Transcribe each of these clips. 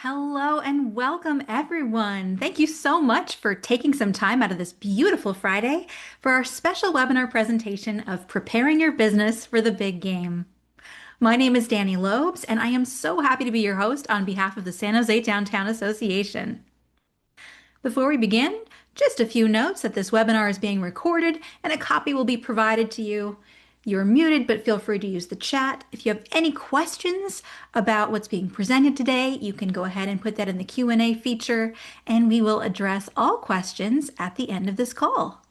Hello and welcome, everyone. Thank you so much for taking some time out of this beautiful Friday for our special webinar presentation of Preparing Your Business for the Big Game. My name is Danny Lobes, and I am so happy to be your host on behalf of the San Jose Downtown Association. Before we begin, just a few notes that this webinar is being recorded and a copy will be provided to you. You're muted, but feel free to use the chat. If you have any questions about what's being presented today, you can go ahead and put that in the Q&A feature, and we will address all questions at the end of this call.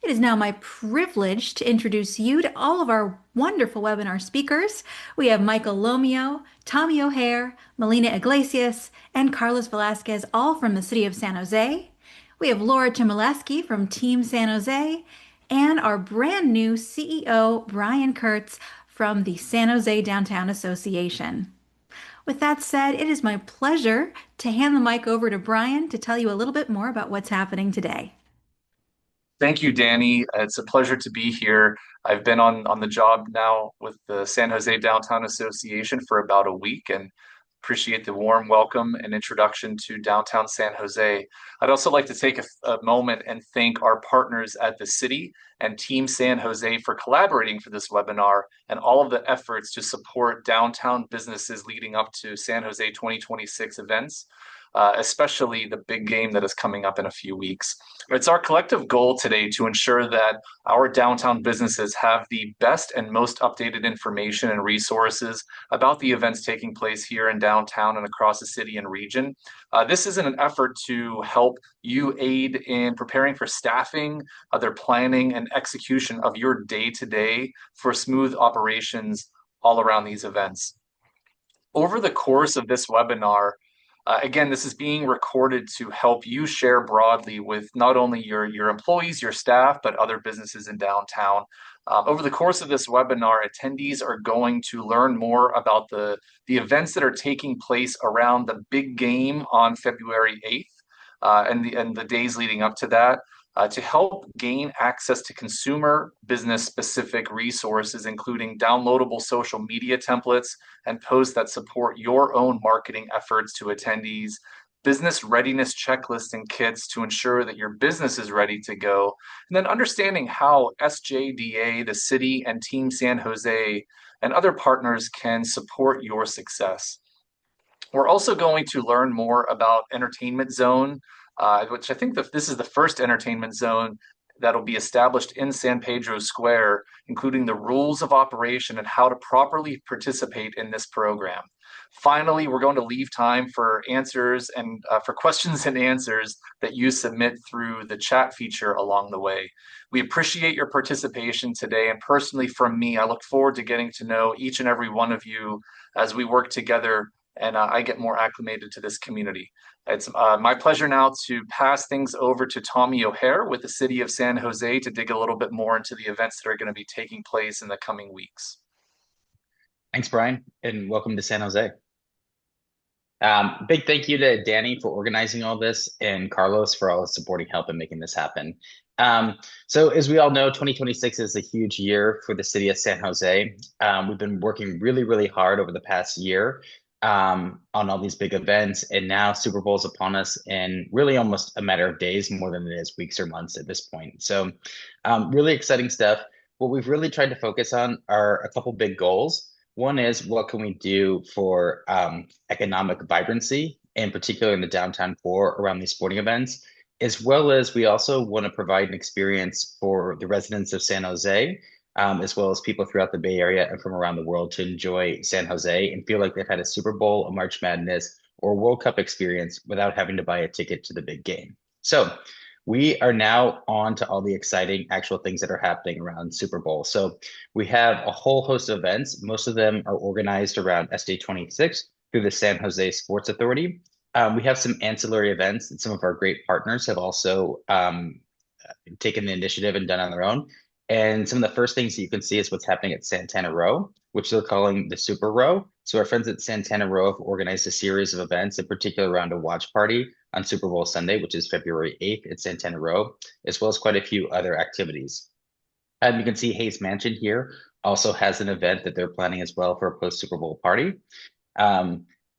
It is now my privilege to introduce you to all of our wonderful webinar speakers. We have Michael Lomio, Tommy O'Hare, Melina Iglesias, and Carlos Velasquez, all from the city of San Jose. We have Laura Chmielewski from Team San Jose, and our brand new CEO, Brian Kurtz, from the San Jose Downtown Association. With that said, it is my pleasure to hand the mic over to Brian to tell you a little bit more about what's happening today. Thank you, Danny. It's a pleasure to be here. I've been on the job now with the San Jose Downtown Association for about a week and appreciate the warm welcome and introduction to downtown San Jose. I'd also like to take a moment and thank our partners at the city and Team San Jose for collaborating for this webinar and all of the efforts to support downtown businesses leading up to San Jose 2026 events. Especially the big game that is coming up in a few weeks. It's our collective goal today to ensure that our downtown businesses have the best and most updated information and resources about the events taking place here in downtown and across the city and region. This is in an effort to help you aid in preparing for staffing, their planning, and execution of your day-to-day for smooth operations all around these events. Over the course of this webinar, again, this is being recorded to help you share broadly with not only your employees, your staff, but other businesses in downtown. Over the course of this webinar, attendees are going to learn more about the events that are taking place around the big game on February 8th and the days leading up to that. To help gain access to consumer business specific resources, including downloadable social media templates and posts that support your own marketing efforts to attendees, business readiness checklists and kits to ensure that your business is ready to go, and then understanding how SJDA, the city, and Team San Jose and other partners can support your success. We're also going to learn more about Entertainment Zone, which I think that this is the first entertainment zone that'll be established in San Pedro Square, including the rules of operation and how to properly participate in this program. Finally, we're going to leave time for answers and for questions and answers that you submit through the chat feature along the way. We appreciate your participation today, and personally from me, I look forward to getting to know each and every one of you as we work together and I get more acclimated to this community. It's my pleasure now to pass things over to Tommy O'Hare with the City of San Jose to dig a little bit more into the events that are going to be taking place in the coming weeks. Thanks, Brian, and welcome to San Jose. Big thank you to Danny for organizing all this and Carlos for all his supporting help in making this happen. So as we all know, 2026 is a huge year for the city of San Jose. We've been working really, really hard over the past year on all these big events, and now Super Bowl is upon us in really almost a matter of days more than it is weeks or months at this point. So really exciting stuff. What we've really tried to focus on are a couple big goals. One is what can we do for economic vibrancy, in particular in the downtown core around these sporting events, as well as we also want to provide an experience for the residents of San Jose, as well as people throughout the Bay Area and from around the world to enjoy San Jose and feel like they've had a Super Bowl, a March Madness, or World Cup experience without having to buy a ticket to the big game. So we are now on to all the exciting actual things that are happening around Super Bowl. So we have a whole host of events. Most of them are organized around SJ26 through the San Jose Sports Authority. We have some ancillary events that some of our great partners have also taken the initiative and done on their own. And some of the first things that you can see is what's happening at Santana Row, which they're calling the Super Row. So our friends at Santana Row have organized a series of events, in particular around a watch party on Super Bowl Sunday, which is February 8th at Santana Row, as well as quite a few other activities. And you can see Hayes Mansion here also has an event that they're planning as well for a post-Super Bowl party.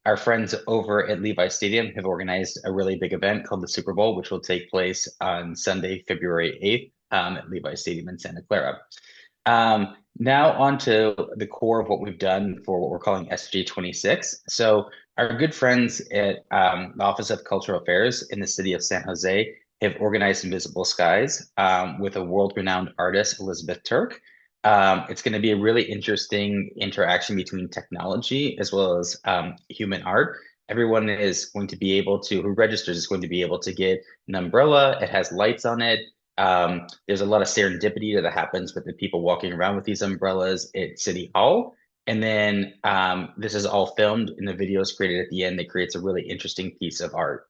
our friends over at Levi Stadium have organized a really big event called the Super Bowl, which will take place on Sunday, February 8th, at Levi Stadium in Santa Clara. Now on to the core of what we've done for what we're calling SJ26. So our good friends at the Office of Cultural Affairs in the city of San Jose have organized Invisible Skies with a world-renowned artist, Elizabeth Turk. It's going to be a really interesting interaction between technology as well as human art. Everyone is going to be able to, who registers is going to be able to get an umbrella. It has lights on it. There's a lot of serendipity that happens with the people walking around with these umbrellas at City Hall. And then this is all filmed and the video is created at the end that creates a really interesting piece of art.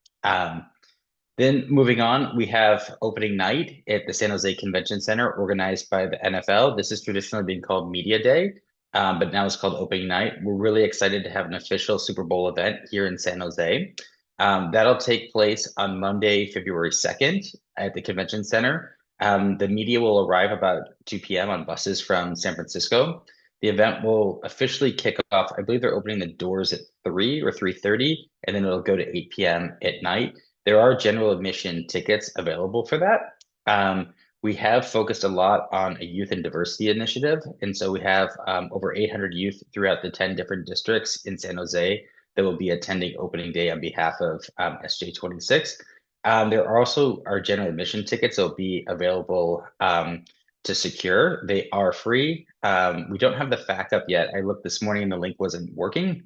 Then moving on, we have opening night at the San Jose Convention Center organized by the NFL. This has traditionally been called Media Day, but now it's called opening night. We're really excited to have an official Super Bowl event here in San Jose. That'll take place on Monday, February 2nd at the convention center. The media will arrive about 2 p.m. on buses from San Francisco. The event will officially kick off. I believe they're opening the doors at 3 or 3:30, and then it'll go to 8 p.m. at night. There are general admission tickets available for that. We have focused a lot on a youth and diversity initiative. And so we have over 800 youth throughout the 10 different districts in San Jose that will be attending opening day on behalf of SJ26. There are also our general admission tickets that will be available to secure. They are free. We don't have the FAQ up yet. I looked this morning and the link wasn't working.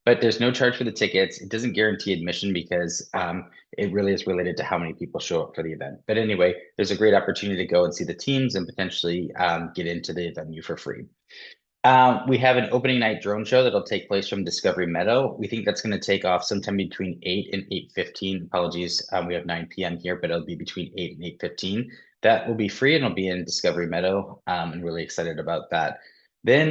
But there's no charge for the tickets. It doesn't guarantee admission because it really is related to how many people show up for the event. But anyway, there's a great opportunity to go and see the teams and potentially get into the venue for free. We have an opening night drone show that'll take place from Discovery Meadow. We think that's going to take off sometime between 8 and 8:15. Apologies, we have 9 p.m. here, but it'll be between 8 and 8:15. That will be free and it'll be in Discovery Meadow. I'm really excited about that. Then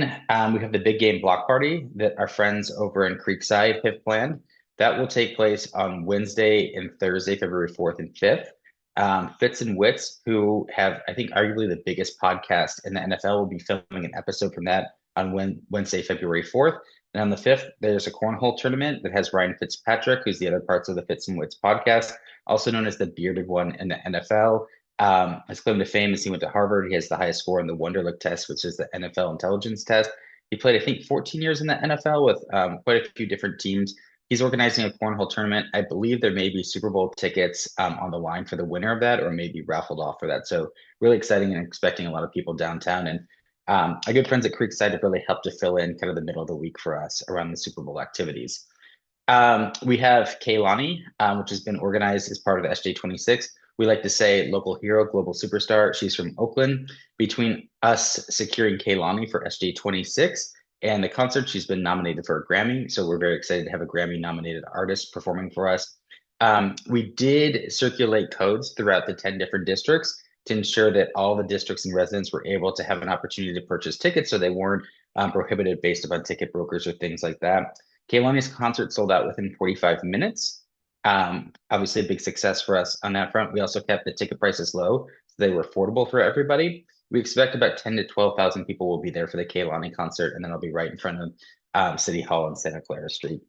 we have the big game block party that our friends over in Creekside have planned. That will take place on Wednesday and Thursday, February 4th and 5th. Fitz and Wits, who have, I think, arguably the biggest podcast in the NFL, will be filming an episode from that on Wednesday, February 4th. And on the 5th, there's a cornhole tournament that has Ryan Fitzpatrick, who's the other parts of the Fitz and Wits podcast, also known as the bearded one in the NFL. His claim to fame is he went to Harvard. He has the highest score in the Wonderlic test, which is the NFL intelligence test. He played, I think, 14 years in the NFL with quite a few different teams. He's organizing a cornhole tournament. I believe there may be Super Bowl tickets on the line for the winner of that, or maybe raffled off for that. So really exciting and expecting a lot of people downtown. And our good friends at Creekside have really helped to fill in kind of the middle of the week for us around the Super Bowl activities. We have Kaylani, which has been organized as part of the SJ26. We like to say local hero, global superstar. She's from Oakland. Between us securing Kaylani for SJ26 and the concert, she's been nominated for a Grammy. So we're very excited to have a Grammy nominated artist performing for us. We did circulate codes throughout the 10 different districts to ensure that all the districts and residents were able to have an opportunity to purchase tickets so they weren't prohibited based upon ticket brokers or things like that. Kaylani's concert sold out within 45 minutes. Obviously a big success for us on that front. We also kept the ticket prices low, so they were affordable for everybody. We expect about 10 to 12,000 people will be there for the Kaylani concert, and then it'll be right in front of City Hall on Santa Clara Street.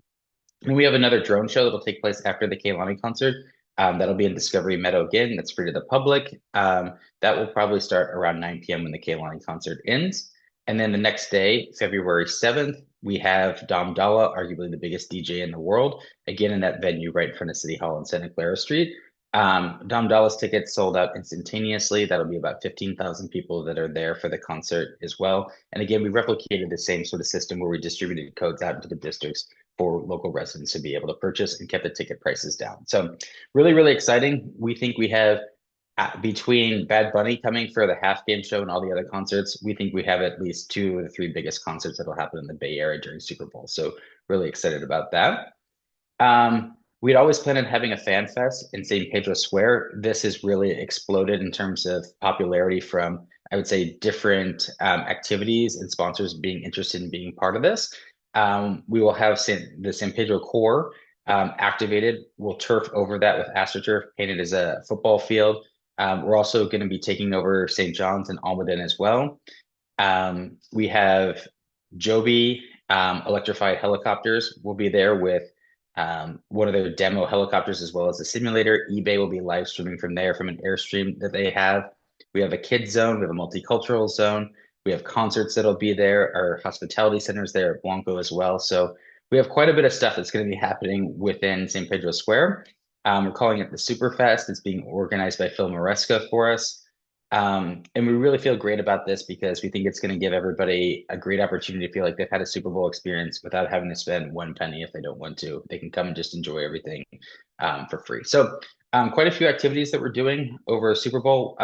And we have another drone show that'll take place after the Kaylani concert. That'll be in Discovery Meadow again. That's free to the public. That will probably start around 9 p.m. when the Kaylani concert ends. And then the next day, February 7th, we have Dom Dalla, arguably the biggest DJ in the world, again in that venue right in front of City Hall on Santa Clara Street. Dom Dalla's tickets sold out instantaneously. That'll be about 15,000 people that are there for the concert as well. And again, we replicated the same sort of system where we distributed codes out into the districts for local residents to be able to purchase and kept the ticket prices down. So really, really exciting. We think we have between Bad Bunny coming for the half game show and all the other concerts, we think we have at least 2 of the 3 biggest concerts that'll happen in the Bay Area during Super Bowl. So really excited about that. We'd always planned on having a fan fest in St. Pedro Square. This has really exploded in terms of popularity from, I would say, different activities and sponsors being interested in being part of this. We will have the San Pedro core activated. We'll turf over that with AstroTurf, painted as a football field. We're also going to be taking over St. John's and Almaden as well. We have Joby Electrified helicopters will be there with one of their demo helicopters as well as a simulator. eBay will be live streaming from there from an Airstream that they have. We have a kids zone, we have a multicultural zone, we have concerts that'll be there, our hospitality centers there at Blanco as well. So we have quite a bit of stuff that's going to be happening within San Pedro Square. We're calling it the Superfest. It's being organized by Phil Maresca for us. And we really feel great about this because we think it's going to give everybody a great opportunity to feel like they've had a Super Bowl experience without having to spend one penny if they don't want to. They can come and just enjoy everything for free. So quite a few activities that we're doing over Super Bowl.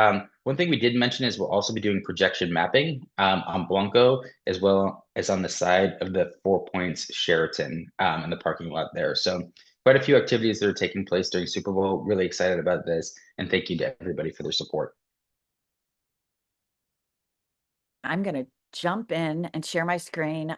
One thing we did mention is we'll also be doing projection mapping on Blanco as well as on the side of the Four Points Sheraton in the parking lot there. So quite a few activities that are taking place during Super Bowl. Really excited about this. And thank you to everybody for their support. I'm going to jump in and share my screen.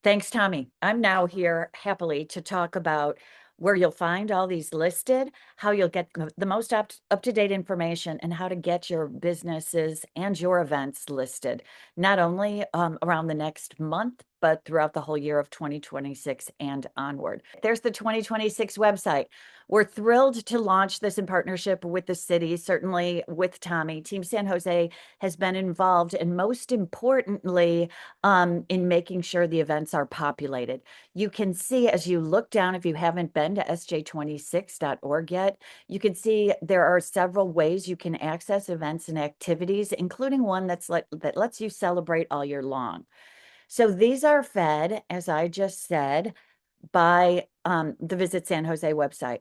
Thanks, Tommy. I'm now here happily to talk about where you'll find all these listed, how you'll get the most up-to-date information, and how to get your businesses and your events listed, not only around the next month, but throughout the whole year of 2026 and onward. There's the 2026 website. We're thrilled to launch this in partnership with the city, certainly with Tommy. Team San Jose has been involved, and most importantly, in making sure the events are populated. You can see as you look down, if you haven't been to sj26.org yet, you can see there are several ways you can access events and activities, including one that lets you celebrate all year long. So these are fed, as I just said, by the Visit San Jose website.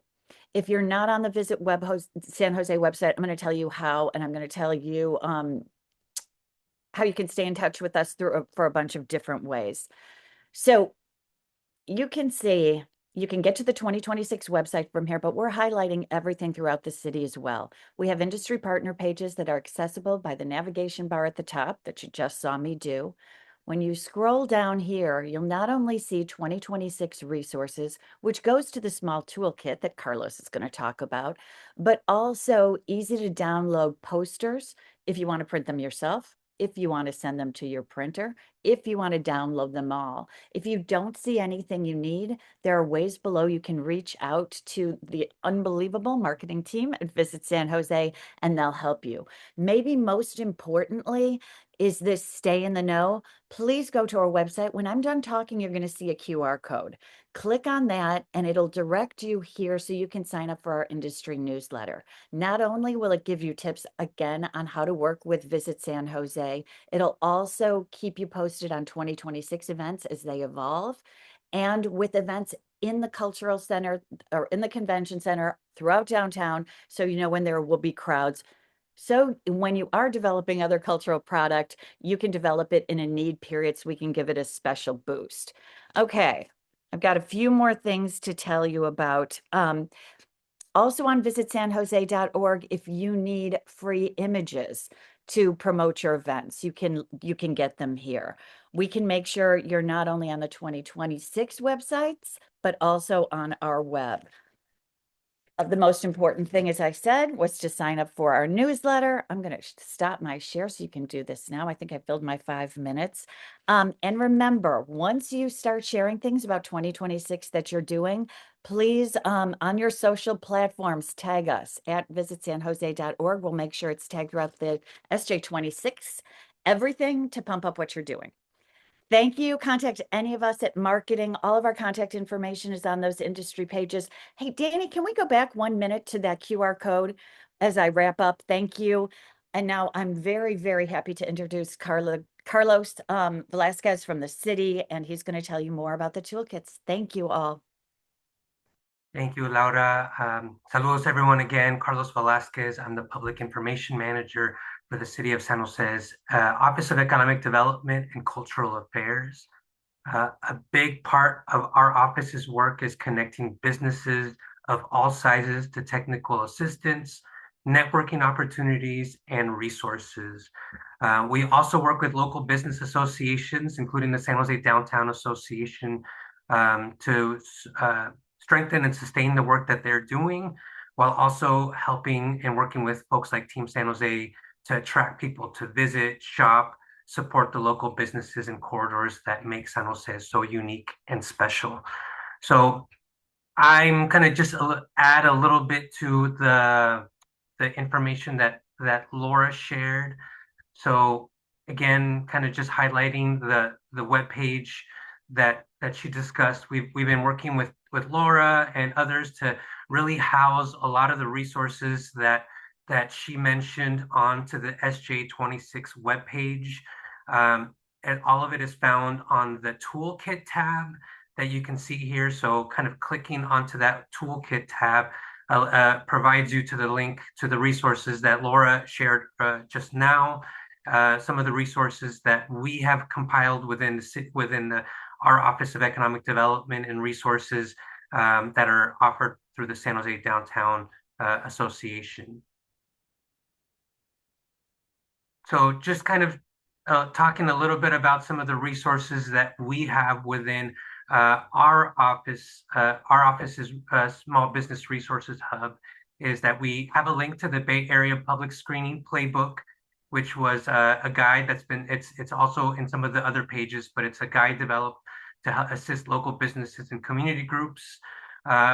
If you're not on the San Jose website, I'm going to tell you how, and I'm going to tell you how you can stay in touch with us for a bunch of different ways. So you can see, you can get to the 2026 website from here, but we're highlighting everything throughout the city as well. We have industry partner pages that are accessible by the navigation bar at the top that you just saw me do. When you scroll down here, you'll not only see 2026 resources, which goes to the small toolkit that Carlos is going to talk about, but also easy to download posters if you want to print them yourself, if you want to send them to your printer, if you want to download them all. If you don't see anything you need, there are ways below you can reach out to the unbelievable marketing team at Visit San Jose, and they'll help you. Maybe most importantly, is this stay in the know? Please go to our website. When I'm done talking, you're going to see a QR code. Click on that and it'll direct you here so you can sign up for our industry newsletter. Not only will it give you tips again on how to work with Visit San Jose, it'll also keep you posted on 2026 events as they evolve, and with events in the cultural center or in the convention center throughout downtown, so you know when there will be crowds. So when you are developing other cultural product, you can develop it in a need period so we can give it a special boost. Okay, I've got a few more things to tell you about. Also on visitsanjose.org, if you need free images to promote your events, you can get them here. We can make sure you're not only on the 2026 websites, but also on our web. The most important thing, as I said, was to sign up for our newsletter. I'm going to stop my share so you can do this now. I think I filled my 5 minutes. And remember, once you start sharing things about 2026 that you're doing, please, on your social platforms, tag us at visitsanjose.org. We'll make sure it's tagged throughout the SJ26, everything to pump up what you're doing. Thank you. Contact any of us at marketing. All of our contact information is on those industry pages. Hey, Danny, can we go back 1 minute to that QR code as I wrap up? Thank you. And now I'm very, very happy to introduce Carlos Velasquez from the city, and he's going to tell you more about the toolkits. Thank you all. Thank you, Laura. Saludos, everyone. Again, Carlos Velasquez. I'm the Public Information Manager for the City of San Jose's Office of Economic Development and Cultural Affairs. A big part of our office's work is connecting businesses of all sizes to technical assistance, networking opportunities, and resources. We also work with local business associations, including the San Jose Downtown Association, to strengthen and sustain the work that they're doing, while also helping and working with folks like Team San Jose to attract people to visit, shop, support the local businesses and corridors that make San Jose so unique and special. So I'm gonna just add a little bit to the information that Laura shared. So again, kind of just highlighting the web page that she discussed. We've been working with Laura and others to really house a lot of the resources that she mentioned onto the SJ26 webpage. And all of it is found on the Toolkit tab that you can see here. So kind of clicking onto that Toolkit tab provides you to the link to the resources that Laura shared just now. Some of the resources that we have compiled within our Office of Economic Development and resources that are offered through the San Jose Downtown Association. So just kind of talking a little bit about some of the resources that we have within our office. Our office is Small Business Resources Hub, is that we have a link to the Bay Area Public Screening Playbook, which was a guide that's been, it's also in some of the other pages, but it's a guide developed to assist local businesses and community groups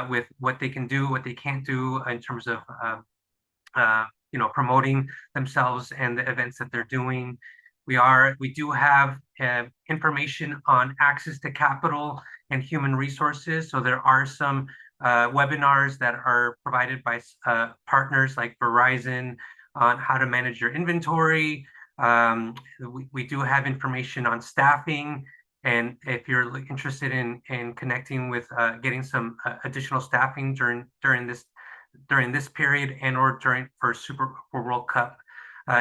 with what they can do, what they can't do in terms of promoting themselves and the events that they're doing. We do have information on access to capital and human resources. So there are some webinars that are provided by partners like Verizon on how to manage your inventory. We do have information on staffing. And if you're interested in connecting with getting some additional staffing during this period and or for World Cup,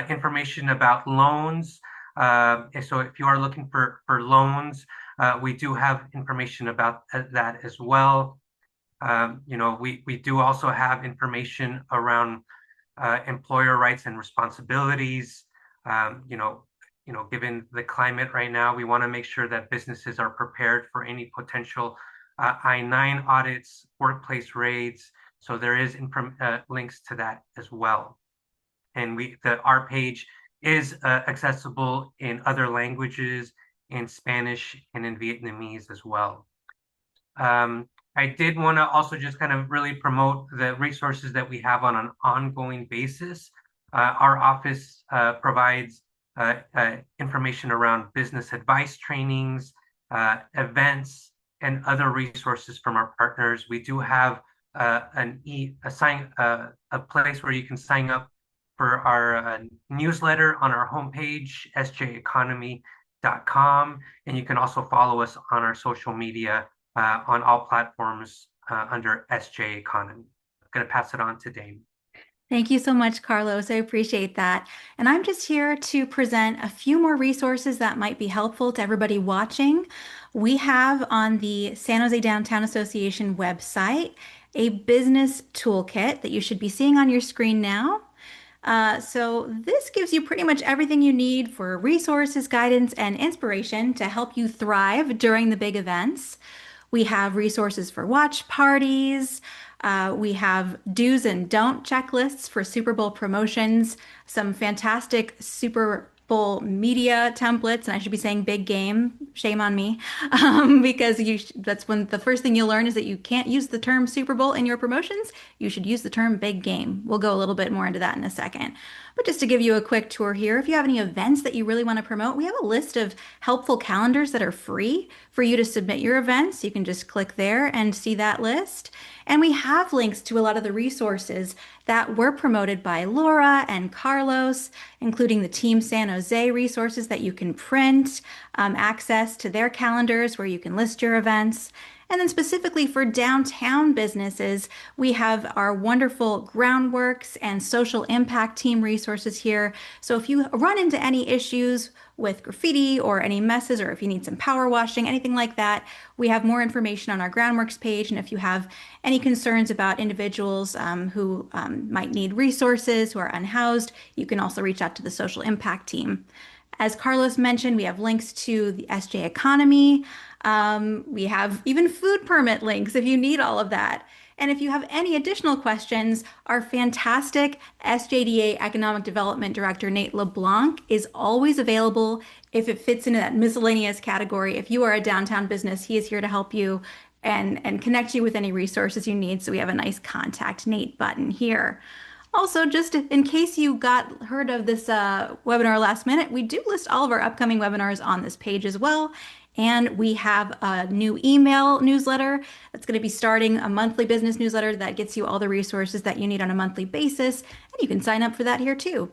information about loans. So if you are looking for loans, we do have information about that as well. We do also have information around employer rights and responsibilities. Given the climate right now, we want to make sure that businesses are prepared for any potential I-9 audits, workplace raids. So there is links to that as well. And our page is accessible in other languages, in Spanish and in Vietnamese as well. I did want to also just kind of really promote the resources that we have on an ongoing basis. Our office provides information around business advice trainings, events, and other resources from our partners. We do have a place where you can sign up for our newsletter on our homepage, sjeconomy.com, and you can also follow us on our social media on all platforms under SJ Economy. I'm going to pass it on to Dane. Thank you so much, Carlos. I appreciate that. And I'm just here to present a few more resources that might be helpful to everybody watching. We have on the San Jose Downtown Association website a business toolkit that you should be seeing on your screen now. So this gives you pretty much everything you need for resources, guidance, and inspiration to help you thrive during the big events. We have resources for watch parties. We have do's and don't checklists for Super Bowl promotions, some fantastic Super Bowl media templates, and I should be saying big game, shame on me, because that's when the first thing you'll learn is that you can't use the term Super Bowl in your promotions. You should use the term big game. We'll go a little bit more into that in a second. But just to give you a quick tour here, if you have any events that you really want to promote, we have a list of helpful calendars that are free for you to submit your events. You can just click there and see that list. And we have links to a lot of the resources that were promoted by Laura and Carlos, including the Team San Jose resources that you can print, access to their calendars where you can list your events. And then specifically for downtown businesses, we have our wonderful Groundworks and Social Impact Team resources here. So if you run into any issues with graffiti or any messes, or if you need some power washing, anything like that, we have more information on our Groundworks page. And if you have any concerns about individuals who might need resources, who are unhoused, you can also reach out to the Social Impact Team. As Carlos mentioned, we have links to the SJ Economy. We have even food permit links if you need all of that. And if you have any additional questions, our fantastic SJDA Economic Development Director, Nate LeBlanc, is always available if it fits into that miscellaneous category. If you are a downtown business, he is here to help you and connect you with any resources you need. So we have a nice Contact Nate button here. Also, just in case you got heard of this webinar last minute, we do list all of our upcoming webinars on this page as well. And we have a new email newsletter that's going to be starting, a monthly business newsletter that gets you all the resources that you need on a monthly basis. And you can sign up for that here too.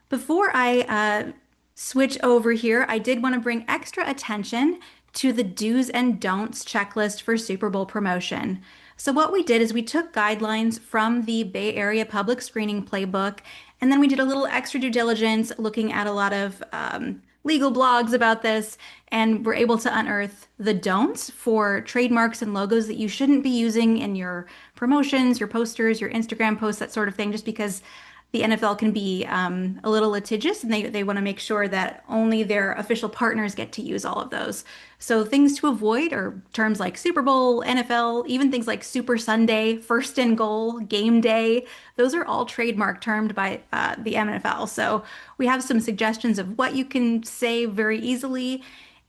Before I switch over here, I did want to bring extra attention to the do's and don'ts checklist for Super Bowl promotion. So what we did is we took guidelines from the Bay Area Public Screening Playbook, and then we did a little extra due diligence looking at a lot of legal blogs about this, and we're able to unearth the don'ts for trademarks and logos that you shouldn't be using in your promotions, your posters, your Instagram posts, that sort of thing, just because the NFL can be a little litigious, and they want to make sure that only their official partners get to use all of those. So things to avoid are terms like Super Bowl, NFL, even things like Super Sunday, first and goal, game day. Those are all trademark termed by the NFL. So we have some suggestions of what you can say very easily.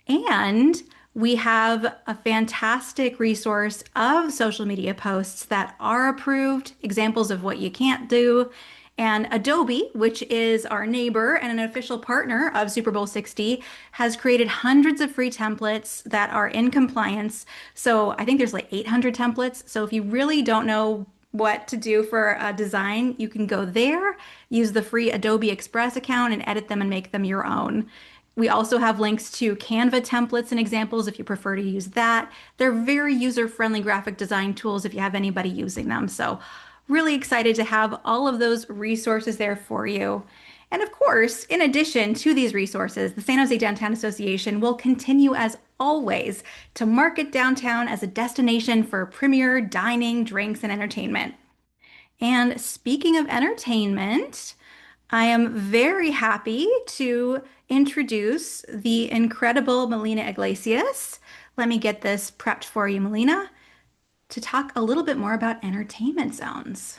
And we have a fantastic resource of social media posts that are approved, examples of what you can't do. And Adobe, which is our neighbor and an official partner of Super Bowl 60, has created hundreds of free templates that are in compliance. So I think there's like 800 templates. So if you really don't know what to do for a design, you can go there, use the free Adobe Express account and edit them and make them your own. We also have links to Canva templates and examples if you prefer to use that. They're very user-friendly graphic design tools if you have anybody using them. So really excited to have all of those resources there for you. And of course, in addition to these resources, the San Jose Downtown Association will continue as always to market downtown as a destination for premier dining, drinks, and entertainment. And speaking of entertainment, I am very happy to introduce the incredible Melina Iglesias. Let me get this prepped for you, Melina, to talk a little bit more about entertainment zones.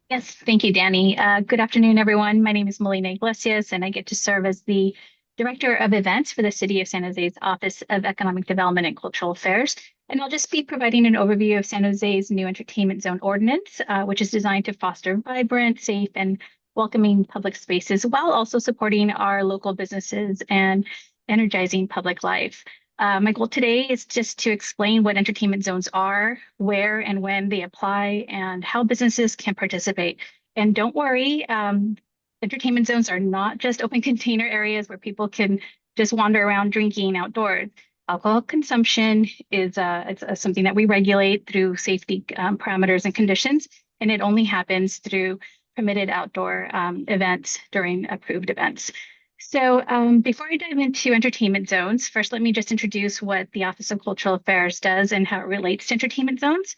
Yes, thank you, Danny. Good afternoon, everyone. My name is Melina Iglesias, and I get to serve as the Director of Events for the City of San Jose's Office of Economic Development and Cultural Affairs. And I'll just be providing an overview of San Jose's new entertainment zone ordinance, which is designed to foster vibrant, safe, and welcoming public spaces while also supporting our local businesses and energizing public life. My goal today is just to explain what entertainment zones are, where and when they apply, and how businesses can participate. And don't worry, entertainment zones are not just open container areas where people can just wander around drinking outdoors. Alcohol consumption is something that we regulate through safety parameters and conditions, and it only happens through permitted outdoor events during approved events. So before I dive into entertainment zones, first let me just introduce what the Office of Cultural Affairs does and how it relates to entertainment zones.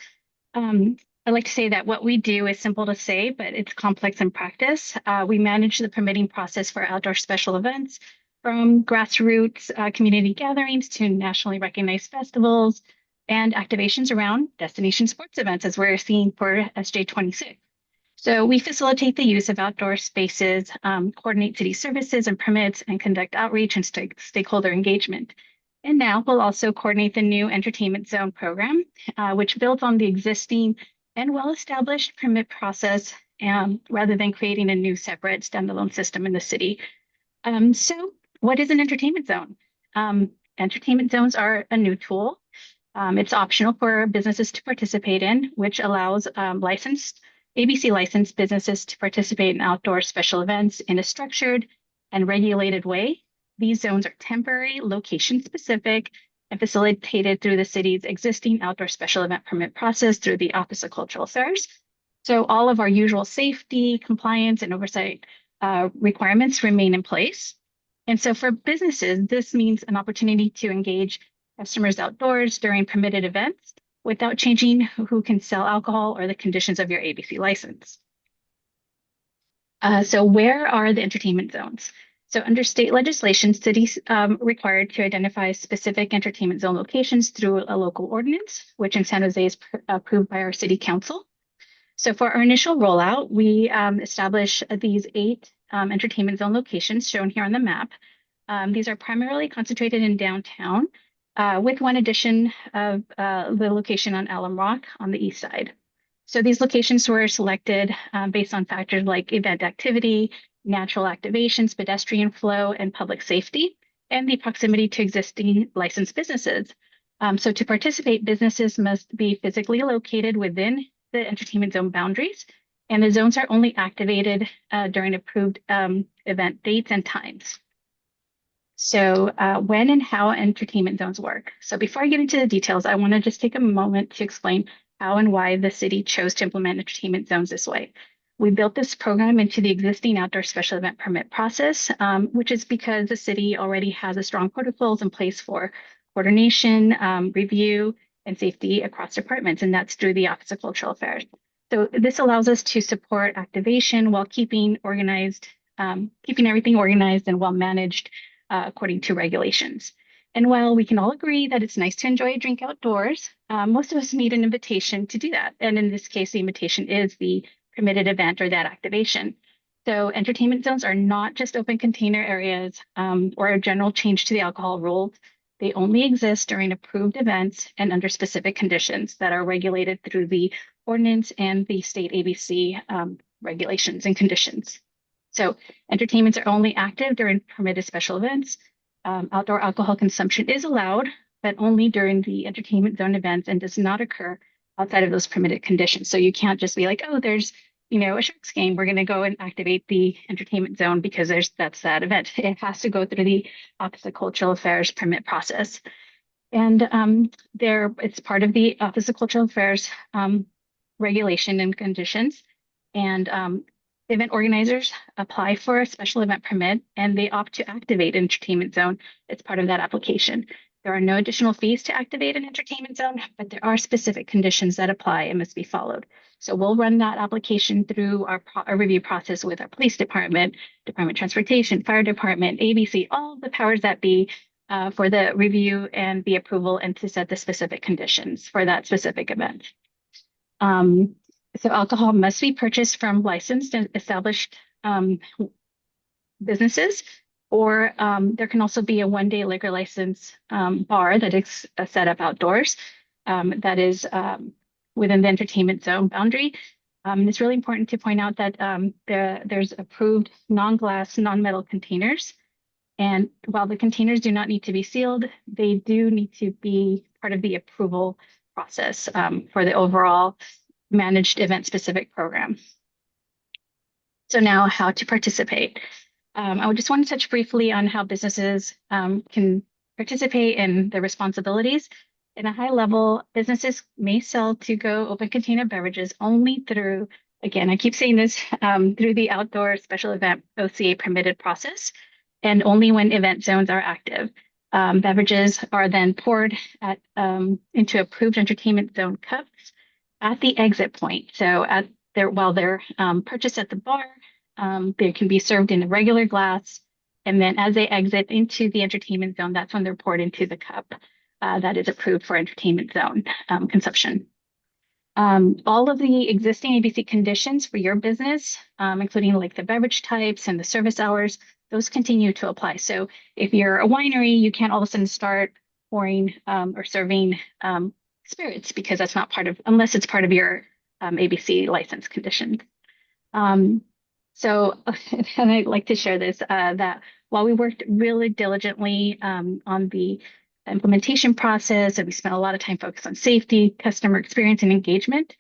I like to say that what we do is simple to say, but it's complex in practice. We manage the permitting process for outdoor special events, from grassroots community gatherings to nationally recognized festivals and activations around destination sports events, as we're seeing for SJ26. So we facilitate the use of outdoor spaces, coordinate city services and permits, and conduct outreach and stakeholder engagement. And now we'll also coordinate the new entertainment zone program, which builds on the existing and well-established permit process rather than creating a new separate standalone system in the city. So what is an entertainment zone? Entertainment zones are a new tool. It's optional for businesses to participate in, which allows ABC licensed businesses to participate in outdoor special events in a structured and regulated way. These zones are temporary, location specific, and facilitated through the city's existing outdoor special event permit process through the Office of Cultural Affairs. So all of our usual safety, compliance, and oversight requirements remain in place. And so for businesses, this means an opportunity to engage customers outdoors during permitted events without changing who can sell alcohol or the conditions of your ABC license. So where are the entertainment zones? So under state legislation, cities required to identify specific entertainment zone locations through a local ordinance, which in San Jose is approved by our city council. So for our initial rollout, we established these 8 entertainment zone locations shown here on the map. These are primarily concentrated in downtown, with one addition of the location on Alum Rock on the east side. So these locations were selected based on factors like event activity, natural activations, pedestrian flow, and public safety, and the proximity to existing licensed businesses. So to participate, businesses must be physically located within the entertainment zone boundaries, and the zones are only activated during approved event dates and times. So when and how entertainment zones work. So before I get into the details, I want to just take a moment to explain how and why the city chose to implement entertainment zones this way. We built this program into the existing outdoor special event permit process, which is because the city already has a strong protocols in place for coordination, review, and safety across departments, and that's through the Office of Cultural Affairs. So this allows us to support activation while keeping everything organized and well managed according to regulations. And while we can all agree that it's nice to enjoy a drink outdoors, most of us need an invitation to do that. And in this case, the invitation is the permitted event or that activation. So entertainment zones are not just open container areas or a general change to the alcohol rules. They only exist during approved events and under specific conditions that are regulated through the ordinance and the state ABC regulations and conditions. So entertainments are only active during permitted special events. Outdoor alcohol consumption is allowed, but only during the entertainment zone events and does not occur outside of those permitted conditions. So you can't just be like, oh, there's a Sharks game. We're going to go and activate the entertainment zone because that's that event. It has to go through the Office of Cultural Affairs permit process. And it's part of the Office of Cultural Affairs regulation and conditions. And event organizers apply for a special event permit and they opt to activate an entertainment zone as part of that application. There are no additional fees to activate an entertainment zone, but there are specific conditions that apply and must be followed. So we'll run that application through our review process with our police department, Department of Transportation, fire department, ABC, all the powers that be for the review and the approval and to set the specific conditions for that specific event. So alcohol must be purchased from licensed and established businesses, or there can also be a one-day liquor license bar that is set up outdoors that is within the entertainment zone boundary. It's really important to point out that there's approved non-glass, non-metal containers. And while the containers do not need to be sealed, they do need to be part of the approval process for the overall managed event-specific program. So now how to participate. I would just want to touch briefly on how businesses can participate in their responsibilities. In a high level, businesses may sell to-go open container beverages only through, again, I keep saying this, through the outdoor special event OCA permitted process, and only when event zones are active. Beverages are then poured into approved entertainment zone cups at the exit point. So while they're purchased at the bar, they can be served in a regular glass. And then as they exit into the entertainment zone, that's when they're poured into the cup that is approved for entertainment zone consumption. All of the existing ABC conditions for your business, including like the beverage types and the service hours, those continue to apply. So if you're a winery, you can't all of a sudden start pouring or serving spirits because that's not unless it's part of your ABC license conditions. So, and I'd like to share this, that while we worked really diligently on the implementation process and we spent a lot of time focused on safety, customer experience, and engagement,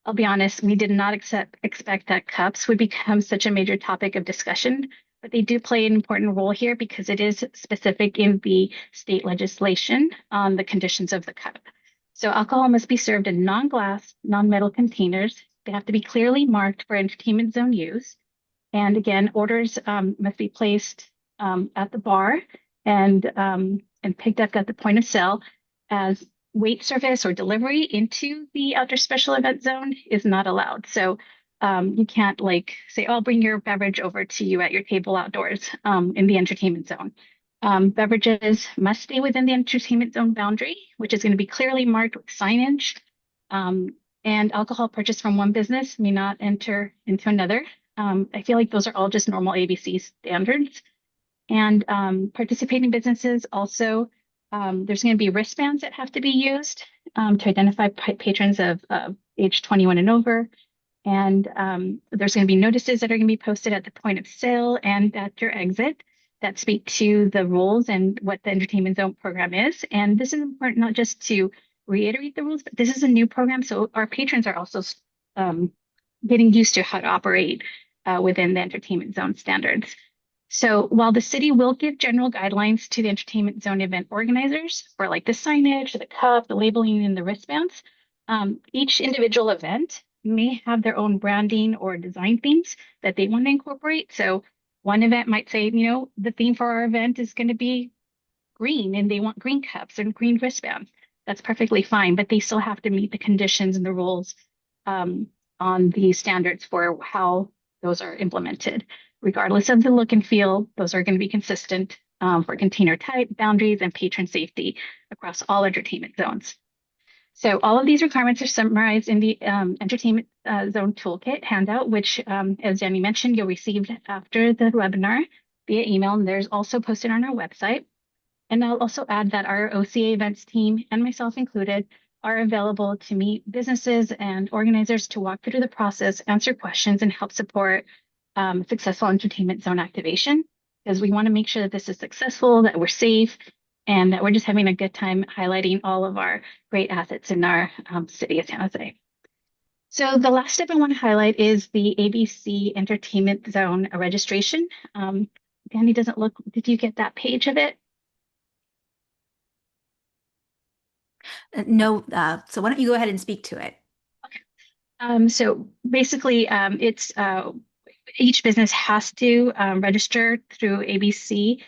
I'll be honest, we did not expect that cups would become such a major topic of discussion, but they do play an important role here because it is specific in the state legislation on the conditions of the cup. So alcohol must be served in non-glass, non-metal containers. They have to be clearly marked for entertainment zone use. And again, orders must be placed at the bar and picked up at the point of sale, as weight service or delivery into the outdoor special event zone is not allowed. So You can't like say, "Oh, I'll bring your beverage over to you at your table outdoors in the entertainment zone." Beverages must stay within the entertainment zone boundary, which is going to be clearly marked with signage. And alcohol purchased from one business may not enter into another. I feel like those are all just normal ABC standards. And participating businesses also, there's going to be wristbands that have to be used to identify patrons of age 21 and over. And there's going to be notices that are going to be posted at the point of sale and at your exit that speak to the rules and what the entertainment zone program is. And this is important not just to reiterate the rules, but this is a new program. So our patrons are also getting used to how to operate within the entertainment zone standards. So while the city will give general guidelines to the entertainment zone event organizers for like the signage, the cup, the labeling, and the wristbands, each individual event may have their own branding or design themes that they want to incorporate. So one event might say, the theme for our event is going to be green and they want green cups and green wristbands. That's perfectly fine, but they still have to meet the conditions and the rules on the standards for how those are implemented. Regardless of the look and feel, those are going to be consistent for container type, boundaries, and patron safety across all entertainment zones. So all of these requirements are summarized in the entertainment zone toolkit handout, which, as Jenny mentioned, you'll receive after the webinar via email, and there's also posted on our website. And I'll also add that our OCA events team, and myself included, are available to meet businesses and organizers to walk through the process, answer questions, and help support successful entertainment zone activation, because we want to make sure that this is successful, that we're safe, and that we're just having a good time highlighting all of our great assets in our city of San Jose. So the last step I want to highlight is the ABC Entertainment Zone registration. Danny doesn't look, did you get that page of it? No, so why don't you go ahead and speak to it? Okay. So basically, it's each business has to register through ABC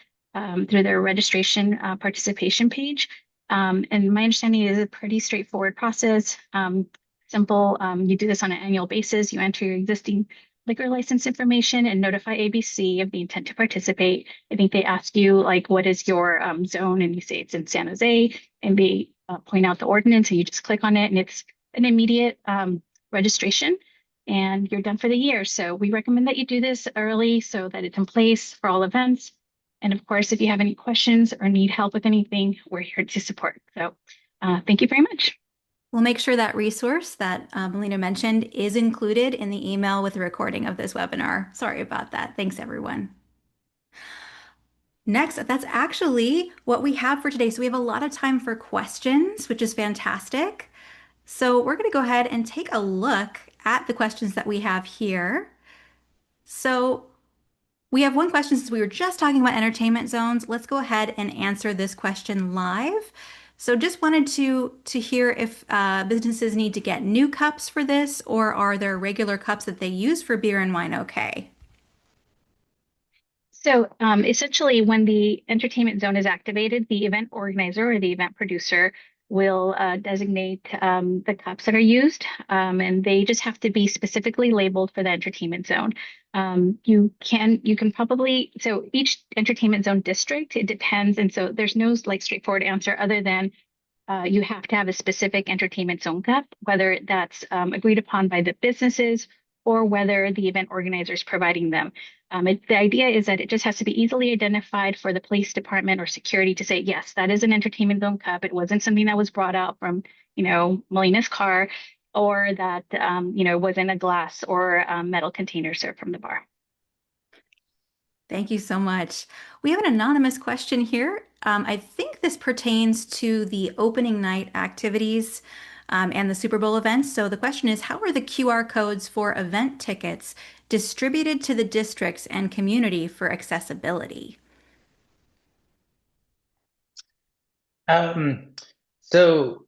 through their registration participation page. And my understanding is a pretty straightforward process. Simple. You do this on an annual basis. You enter your existing liquor license information and notify ABC of the intent to participate. I think they ask you like, what is your zone? And you say it's in San Jose, and they point out the ordinance, and you just click on it, and it's an immediate registration, and you're done for the year. So we recommend that you do this early so that it's in place for all events. And of course, if you have any questions or need help with anything, we're here to support. So thank you very much. We'll make sure that resource that Melina mentioned is included in the email with the recording of this webinar. Sorry about that. Thanks, everyone. Next, that's actually what we have for today. So we have a lot of time for questions, which is fantastic. So we're going to go ahead and take a look at the questions that we have here. So we have one question since we were just talking about entertainment zones. Let's go ahead and answer this question live. So just wanted to hear if businesses need to get new cups for this, or are there regular cups that they use for beer and wine okay? So essentially, when the entertainment zone is activated, the event organizer or the event producer will designate the cups that are used, and they just have to be specifically labeled for the entertainment zone. You can probably, so each entertainment zone district, it depends, and so there's no like straightforward answer other than you have to have a specific entertainment zone cup, whether that's agreed upon by the businesses or whether the event organizer is providing them. The idea is that it just has to be easily identified for the police department or security to say, yes, that is an entertainment zone cup. It wasn't something that was brought out from, Melina's car, or that, was in a glass or metal container served from the bar. Thank you so much. We have an anonymous question here. I think this pertains to the opening night activities and the Super Bowl events. So the question is, how are the QR codes for event tickets distributed to the districts and community for accessibility? So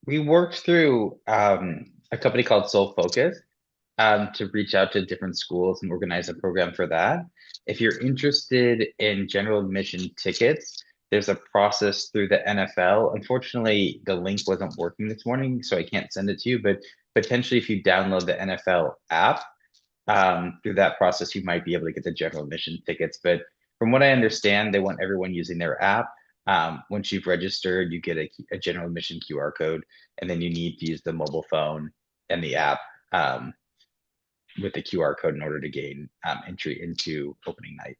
we worked through a company called Soul Focus to reach out to different schools and organize a program for that. If you're interested in general admission tickets, there's a process through the NFL. Unfortunately, the link wasn't working this morning, so I can't send it to you, but Potentially, if you download the NFL app, through that process, you might be able to get the general admission tickets. But from what I understand, they want everyone using their app. Once you've registered, you get a general admission QR code, and then you need to use the mobile phone and the app with the QR code in order to gain entry into opening night.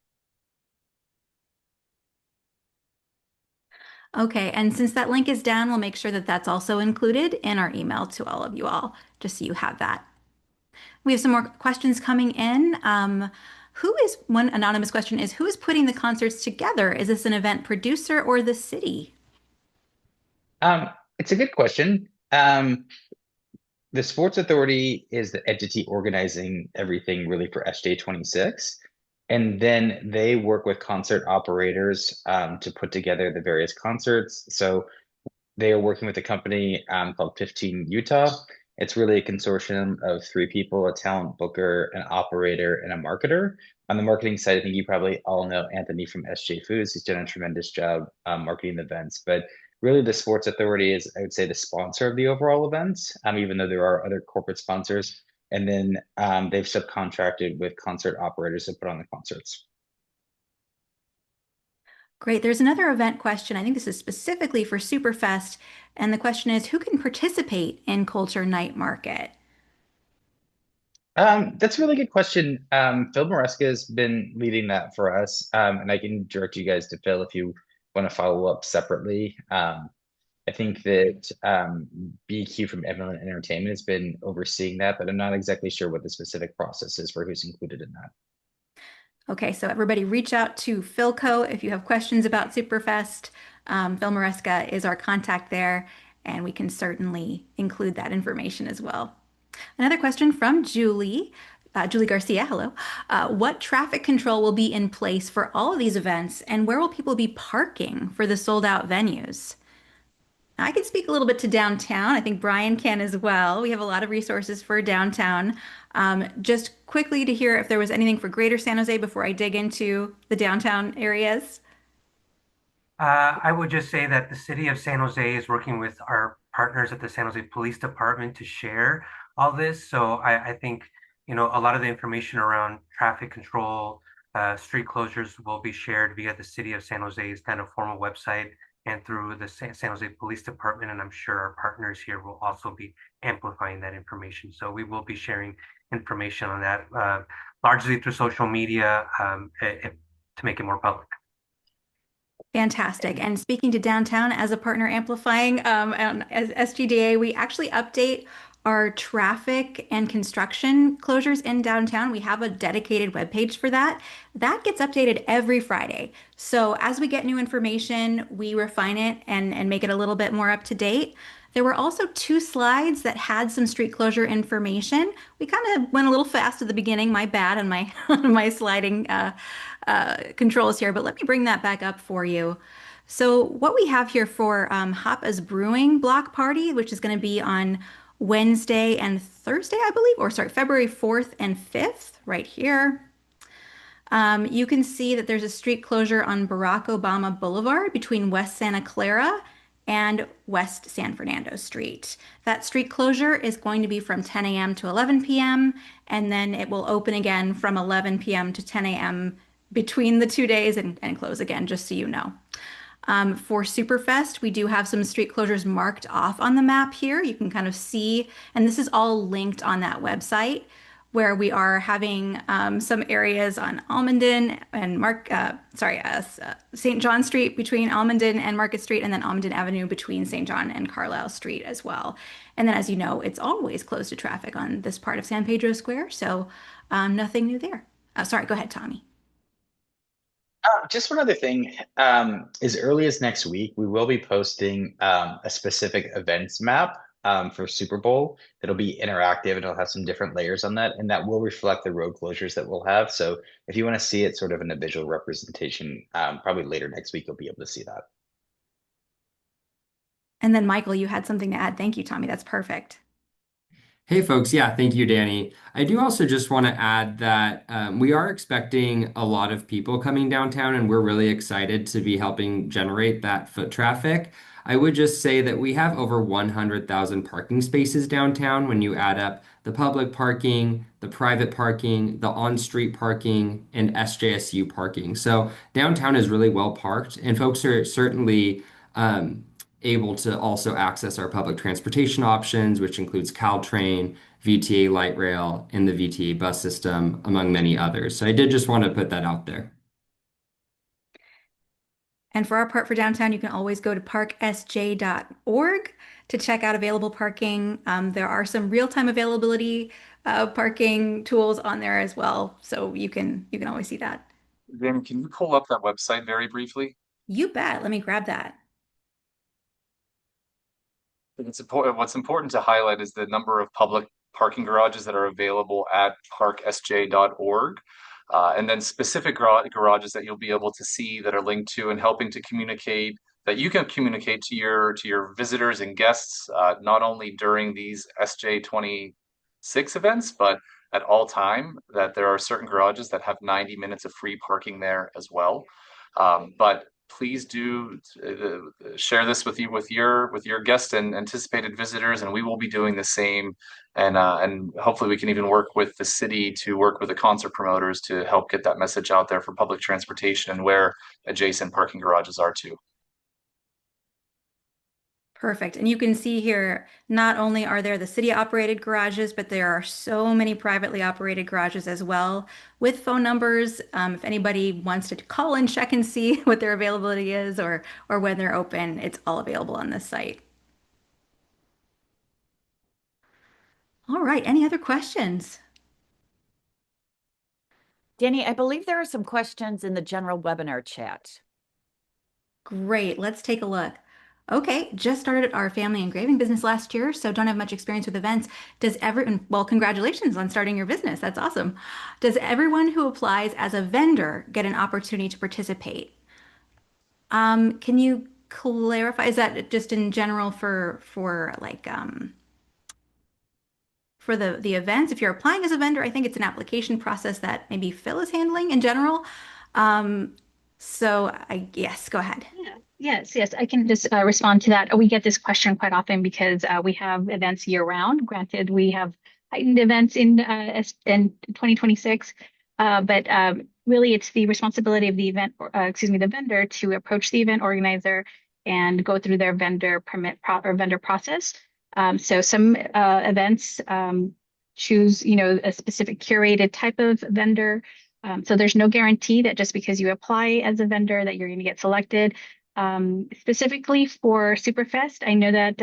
Okay, and since that link is down, we'll make sure that that's also included in our email to all of you all, just so you have that. We have some more questions coming in. One anonymous question is, who is putting the concerts together? Is this an event producer or the city? It's a good question. The Sports Authority is the entity organizing everything really for SJ26. And then they work with concert operators to put together the various concerts. So they are working with a company called 15 Utah. It's really a consortium of three people, a talent booker, an operator, and a marketer. On the marketing side, I think you probably all know Anthony from SJ Foods. He's done a tremendous job marketing the events. But really, the Sports Authority is, I would say, the sponsor of the overall events, even though there are other corporate sponsors. And then they've subcontracted with concert operators to put on the concerts. Great. There's another event question. I think this is specifically for Superfest. And the question is, who can participate in Culture Night Market? That's a really good question. Phil Maresca has been leading that for us, and I can direct you guys to Phil if you want to follow up separately. I think that BQ from Evelyn Entertainment has been overseeing that, but I'm not exactly sure what the specific process is for who's included in that. Okay, so everybody reach out to Philco if you have questions about Superfest. Phil Maresca is our contact there, and we can certainly include that information as well. Another question from Julie. Julie Garcia, hello. What traffic control will be in place for all of these events, and where will people be parking for the sold out venues? I can speak a little bit to downtown. I think Brian can as well. We have a lot of resources for downtown. Just quickly to hear if there was anything for Greater San Jose before I dig into the downtown areas. I would just say that the city of San Jose is working with our partners at the San Jose Police Department to share all this. So I think, a lot of the information around traffic control, street closures will be shared via the city of San Jose's kind of formal website and through the San Jose Police Department. And I'm sure our partners here will also be amplifying that information. So we will be sharing information on that largely through social media to make it more public. Fantastic. And speaking to downtown as a partner amplifying, as SJDA, we actually update our traffic and construction closures in downtown. We have a dedicated webpage for that. That gets updated every Friday. So as we get new information, we refine it and make it a little bit more up to date. There were also two slides that had some street closure information. We kind of went a little fast at the beginning, my bad on my on my sliding controls here, but let me bring that back up for you. So what we have here for Hopa's Brewing Block Party, which is going to be on Wednesday and Thursday, I believe, or sorry, February 4th and 5th, right here. You can see that there's a street closure on Barack Obama Boulevard between West Santa Clara and West San Fernando Street. That street closure is going to be from 10 a.m. to 11 p.m., and then it will open again from 11 p.m. to 10 a.m. between the 2 days and close again, just so you know. For Superfest, we do have some street closures marked off on the map here. You can kind of see, and this is all linked on that website, where we are having some areas on Almonden and St. John Street between Almonden and Market Street, and then Almonden Avenue between St. John and Carlisle Street as well. And then, as you know, it's always closed to traffic on this part of San Pedro Square, so nothing new there. Sorry, go ahead, Tommy. Just one other thing. As early as next week, we will be posting a specific events map for Super Bowl. It'll be interactive and it'll have some different layers on that, and that will reflect the road closures that we'll have. So if you want to see it sort of in a visual representation, probably later next week, you'll be able to see that. And then, Michael, you had something to add. Thank you, Tommy. That's perfect. Hey folks, yeah, thank you, Danny. I do also just want to add that we are expecting a lot of people coming downtown, and we're really excited to be helping generate that foot traffic. I would just say that we have over 100,000 parking spaces downtown when you add up the public parking, the private parking, the on-street parking, and SJSU parking. So downtown is really well parked, and folks are certainly um, able to also access our public transportation options, which includes Caltrain, VTA Light Rail, and the VTA bus system, among many others. So I did just want to put that out there. And for our part for downtown, you can always go to parksj.org to check out available parking. There are some real-time availability parking tools on there as well, so you can always see that. Danny, can you pull up that website very briefly? You bet. Let me grab that. It's important. What's important to highlight is the number of public parking garages that are available at parksj.org. And then specific garages that you'll be able to see that are linked to and helping to communicate that you can communicate to your visitors and guests, not only during these SJ26 events, but at all time, that there are certain garages that have 90 minutes of free parking there as well. But please do share this with your guests and anticipated visitors, and we will be doing the same. And hopefully we can even work with the city to work with the concert promoters to help get that message out there for public transportation and where adjacent parking garages are too. Perfect. And you can see here, not only are there the city-operated garages, but there are so many privately operated garages as well with phone numbers. If anybody wants to call and check and see what their availability is or when they're open, it's all available on this site. All right. Any other questions? Danny, I believe there are some questions in the general webinar chat. Great. Let's take a look. Okay, just started our family engraving business last year, so don't have much experience with events. Well, congratulations on starting your business. That's awesome. Does everyone who applies as a vendor get an opportunity to participate? Can you clarify? Is that just in general for like for the events? If you're applying as a vendor, I think it's an application process that maybe Phil is handling in general. Yes, go ahead. Yeah. Yes, I can just respond to that. We get this question quite often because we have events year round. Granted, we have heightened events in 2026, but really it's the responsibility of the vendor to approach the event organizer and go through their vendor permit or vendor process. So some events choose, a specific curated type of vendor. So there's no guarantee that just because you apply as a vendor that you're going to get selected. Specifically for Superfest, I know that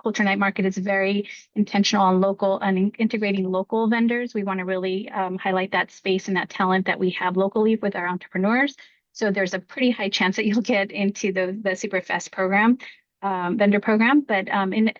Culture Night Market is very intentional on local and integrating local vendors. We want to really highlight that space and that talent that we have locally with our entrepreneurs. So there's a pretty high chance that you'll get into the Superfest program, vendor program. But in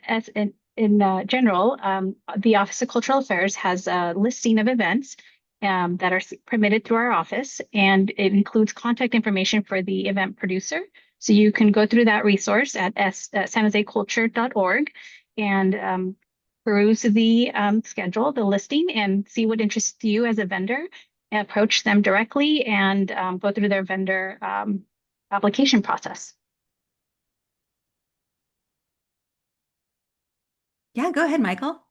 general, the Office of Cultural Affairs has a listing of events that are permitted through our office, and it includes contact information for the event producer. So you can go through that resource at sanjoseculture.org and peruse the schedule, the listing, and see what interests you as a vendor, and approach them directly and go through their vendor application process. Yeah, go ahead, Michael.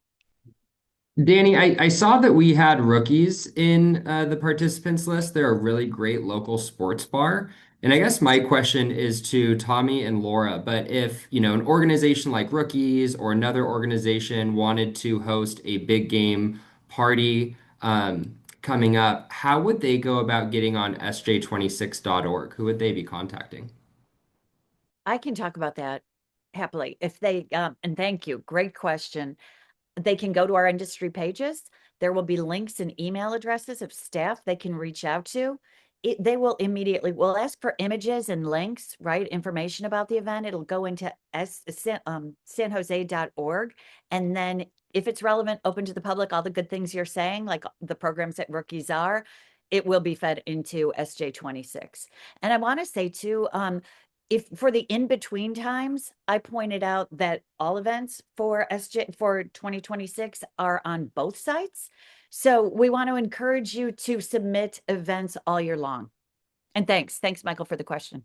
Danny, I saw that we had rookies in the participants list. They're a really great local sports bar. And I guess my question is to Tommy and Laura, but if, an organization like Rookies or another organization wanted to host a big game party coming up, how would they go about getting on sj26.org? Who would they be contacting? I can talk about that happily. If they, and thank you, great question. They can go to our industry pages. There will be links and email addresses of staff they can reach out to. They will immediately, we'll ask for images and links, right? Information about the event. It'll go into sanjose.org. And then if it's relevant, open to the public, all the good things you're saying, like the programs that Rookies are, it will be fed into SJ26. And I want to say too, if for the in-between times, I pointed out that all events for 2026 are on both sites. So we want to encourage you to submit events all year long. And thanks, Michael, for the question.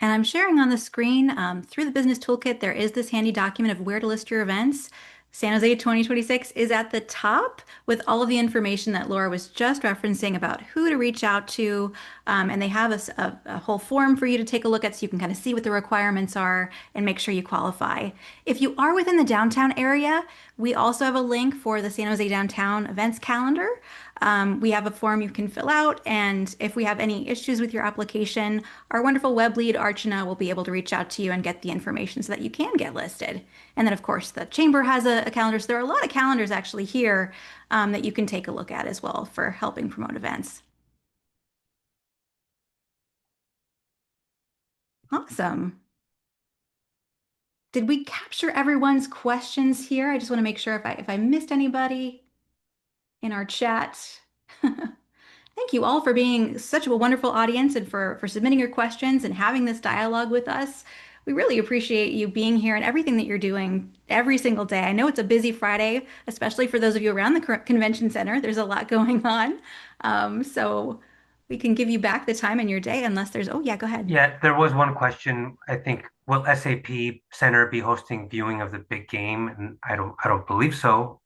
And I'm sharing on the screen through the Business Toolkit, there is this handy document of where to list your events. San Jose 2026 is at the top with all of the information that Laura was just referencing about who to reach out to. And they have a whole form for you to take a look at so you can kind of see what the requirements are and make sure you qualify. If you are within the downtown area, we also have a link for the San Jose Downtown events calendar. We have a form you can fill out, and if we have any issues with your application, our wonderful web lead, Archana, will be able to reach out to you and get the information so that you can get listed. And then, of course, the chamber has a calendar. So there are a lot of calendars actually here that you can take a look at as well for helping promote events. Awesome. Did we capture everyone's questions here? I just want to make sure if I missed anybody in our chat. Thank you all for being such a wonderful audience and for submitting your questions and having this dialogue with us. We really appreciate you being here and everything that you're doing every single day. I know it's a busy Friday, especially for those of you around the convention center. There's a lot going on. So we can give you back the time in your day unless there's, oh yeah, go ahead. Yeah, there was one question. I think, will SAP Center be hosting viewing of the big game? And I don't believe so.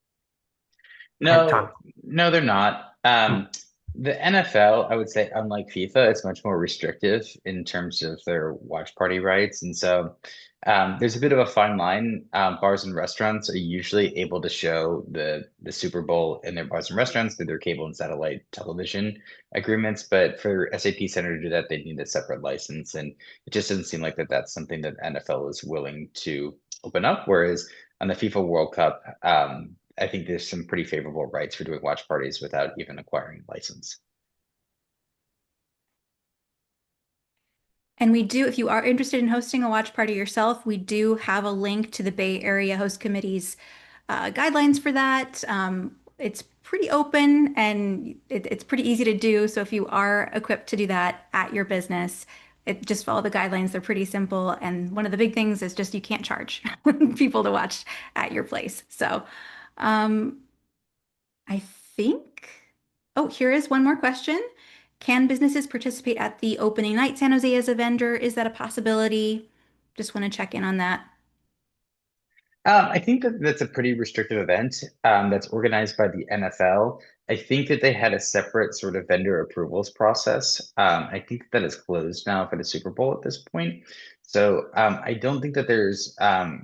No, Tom. no, they're not. Hmm. The NFL, I would say, unlike FIFA, it's much more restrictive in terms of their watch party rights. And so there's a bit of a fine line. Bars and restaurants are usually able to show the Super Bowl in their bars and restaurants through their cable and satellite television agreements. But for SAP Center to do that, they need a separate license. And it just doesn't seem like that's something that NFL is willing to open up. Whereas on the FIFA World Cup, I think there's some pretty favorable rights for doing watch parties without even acquiring a license. And we do, if you are interested in hosting a watch party yourself, we do have a link to the Bay Area Host Committee's guidelines for that. It's pretty open and it's pretty easy to do. So if you are equipped to do that at your business, just follow the guidelines. They're pretty simple. And one of the big things is just you can't charge people to watch at your place. So um, I think, oh, here is one more question. Can businesses participate at the opening night San Jose as a vendor? Is that a possibility? Just want to check in on that. I think that that's a pretty restrictive event that's organized by the NFL. I think that they had a separate sort of vendor approvals process. I think that is closed now for the Super Bowl at this point. So I don't think that there's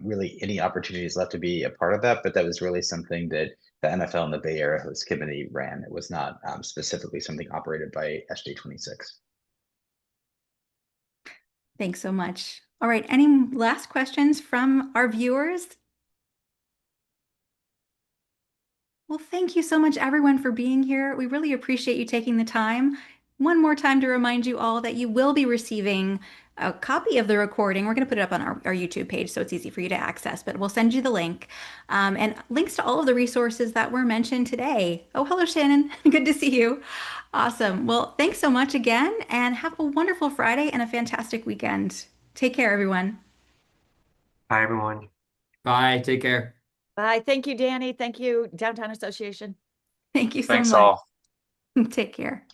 really any opportunities left to be a part of that, but that was really something that the NFL and the Bay Area Host Committee ran. It was not specifically something operated by SJ26. Thanks so much. All right, any last questions from our viewers? Well, thank you so much, everyone, for being here. We really appreciate you taking the time. One more time to remind you all that you will be receiving a copy of the recording. We're going to put it up on our YouTube page so it's easy for you to access, but we'll send you the link and links to all of the resources that were mentioned today. Oh, hello, Shannon. Good to see you. Awesome. Well, thanks so much again, and have a wonderful Friday and a fantastic weekend. Take care, everyone. Hi, everyone. Bye. Take care. Bye. Thank you, Danny. Thank you, Downtown Association. Thank you so Thanks much. all. Take care.